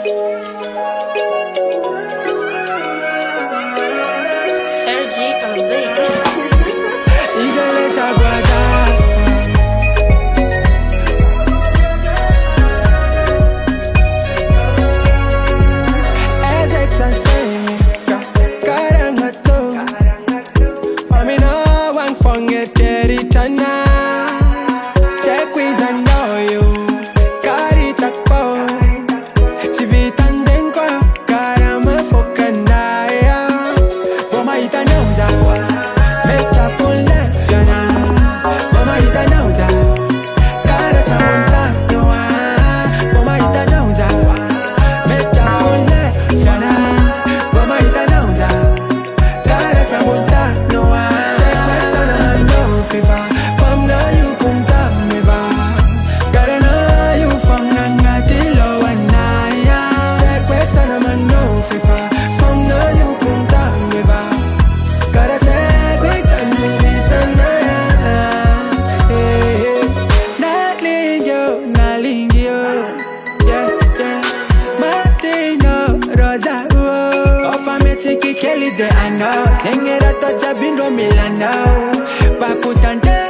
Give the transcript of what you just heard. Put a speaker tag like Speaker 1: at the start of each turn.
Speaker 1: RG on the beat.
Speaker 2: Isole Sagwada. Ezex and Semi, Karangato. I no one forget Keritana. Check with and know you. Karita phone. Civitan Denko, Karama Fokanaya. For my Itanauza. Make up on left, Yana. For my Itanauza. Karata on that, no one. For my Itanauza. Make up on left, Yana. For my Itanauza. Karata on that, no one. Check what's on a Nofy. From now you come to me, va. Gotta know you from Nangatilo and Naya. Check what's on a Nofy. From now you come to me, va. Gotta check with the movies and Naya. Naling you, yeah, yeah. Martino, Rosa, of a Mexican Kelly, I know. Sing it at the Tabindo Milano. Paputante.